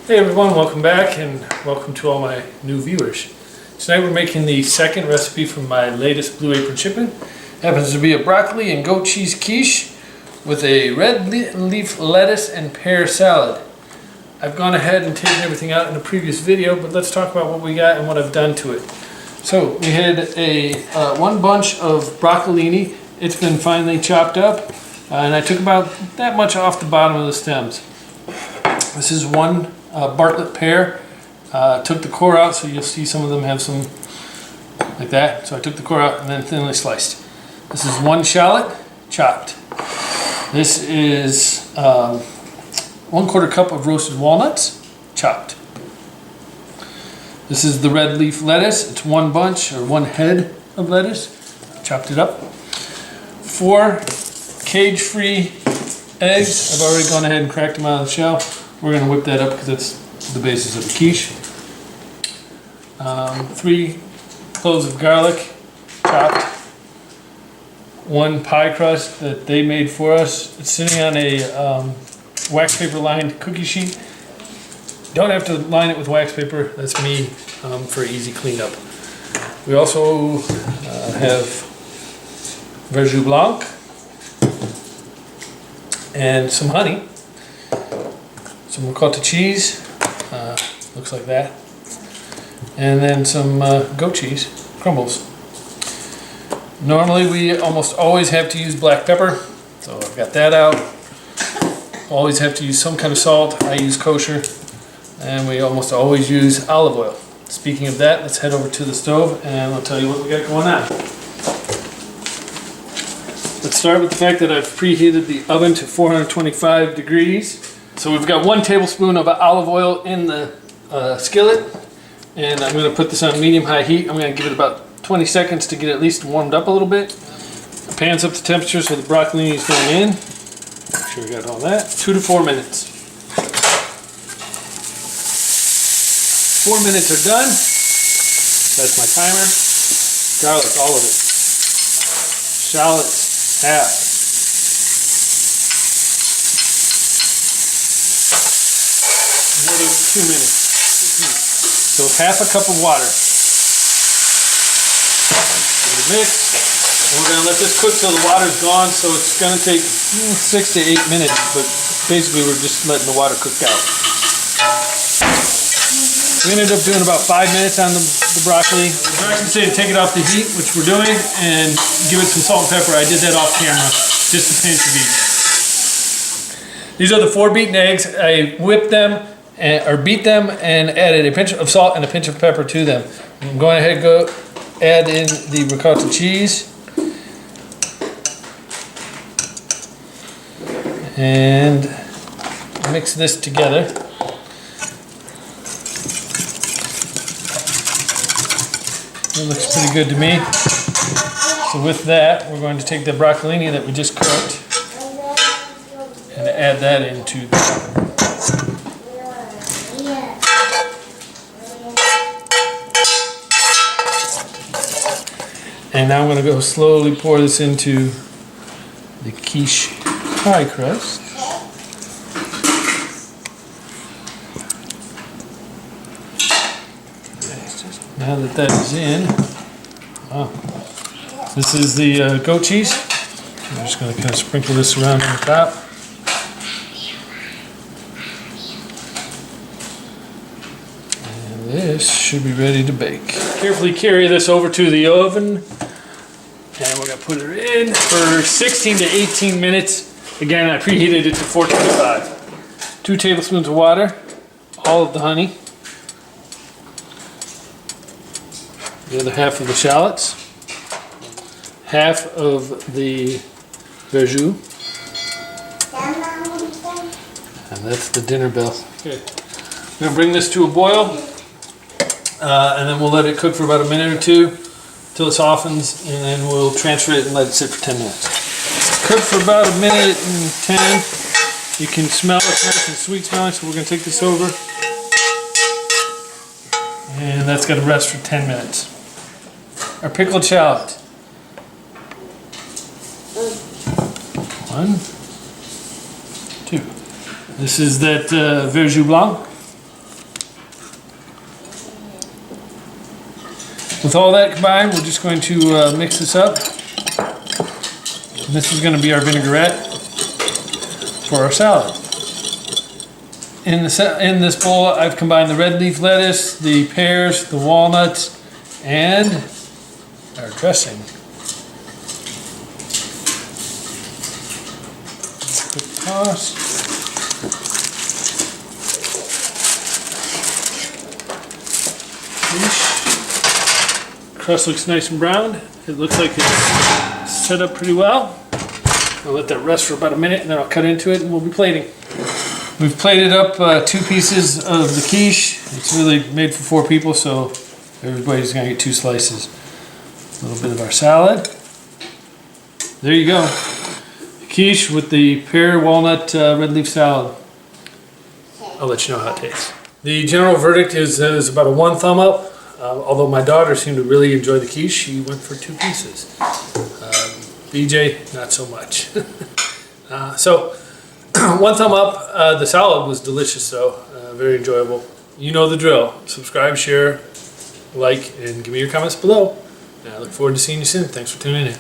Hey everyone, welcome back and welcome to all my new viewers. Tonight we're making the second recipe from my latest Blue Apron shipment. It happens to be a broccoli and goat cheese quiche with a red leaf lettuce and pear salad. I've gone ahead and taken everything out in a previous video, but let's talk about what we got and what I've done to it. So we had one bunch of broccolini. It's been finely chopped up and I took about that much off the bottom of the stems. This is one Bartlett pear. Took the core out, so you'll see some of them have some like that. So I took the core out and then thinly sliced. This is one shallot chopped. This is 1/4 cup of roasted walnuts chopped. This is the red leaf lettuce. It's one bunch or one head of lettuce. Chopped it up. 4 cage-free eggs. I've already gone ahead and cracked them out of the shell. We're going to whip that up because that's the basis of the quiche. 3 cloves of garlic chopped. 1 pie crust that they made for us. It's sitting on a wax paper lined cookie sheet. Don't have to line it with wax paper. That's me for easy cleanup. We also have verjus blanc and some honey. Some ricotta cheese, looks like that, and then some goat cheese crumbles. Normally we almost always have to use black pepper, so I've got that out. Always have to use some kind of salt. I use kosher, and we almost always use olive oil. Speaking of that, let's head over to the stove and I'll tell you what we got going on. Let's start with the fact that I've preheated the oven to 425 degrees. So we've got 1 tablespoon of olive oil in the skillet, and I'm going to put this on medium-high heat. I'm going to give it about 20 seconds to get at least warmed up a little bit. The pan's up to temperature, so the broccolini is going in. Make sure we got all that. 2 to 4 minutes. 4 minutes are done. That's my timer. Garlic, all of it. Shallots, half. Another 2 minutes. So half a cup of water. Give it a mix. And we're going to let this cook till the water's gone, so it's going to take 6 to 8 minutes, but basically we're just letting the water cook out. We ended up doing about 5 minutes on the broccoli. I can say to take it off the heat, which we're doing, and give it some salt and pepper. I did that off camera, just a pinch of each. These are the 4 beaten eggs. I whipped them, or beat them, and added a pinch of salt and a pinch of pepper to them. I'm going ahead and add in the ricotta cheese. And mix this together. It looks pretty good to me. So with that, we're going to take the broccolini that we just cooked and add that into the oven. And now I'm going to go slowly pour this into the quiche pie crust. Now that that is in, this is the goat cheese. I'm just going to kind of sprinkle this around on the top. And this should be ready to bake. Carefully carry this over to the oven, and we're going to put it in for 16 to 18 minutes. Again, I preheated it to 425. 2 tablespoons of water, all of the honey, the other half of the shallots, half of the verjus, and that's the dinner bell. Okay. I'm going to bring this to a boil, and then we'll let it cook for about a minute or 2 till it softens, and then we'll transfer it and let it sit for 10 minutes. Cook for about a minute and 10. You can smell it, nice and sweet smelling, so we're going to take this over. And that's got to rest for 10 minutes. Our pickled shallot. 1, 2. This is that verjus blanc. With all that combined, we're just going to mix this up. And this is going to be our vinaigrette for our salad. In this bowl, I've combined the red leaf lettuce, the pears, the walnuts, and our dressing. Quick toss. Crust looks nice and brown. It looks like it's set up pretty well. I'll let that rest for about a minute and then I'll cut into it and we'll be plating. We've plated up 2 pieces of the quiche. It's really made for 4 people, so everybody's gonna get 2 slices. A little bit of our salad. There you go. The quiche with the pear, walnut, red leaf salad. I'll let you know how it tastes. The general verdict is about a 1 thumb up. Although my daughter seemed to really enjoy the quiche, she went for 2 pieces. BJ, not so much. So 1 thumb up. The salad was delicious though, very enjoyable. You know the drill. Subscribe, share, like, and give me your comments below. And I look forward to seeing you soon. Thanks for tuning in.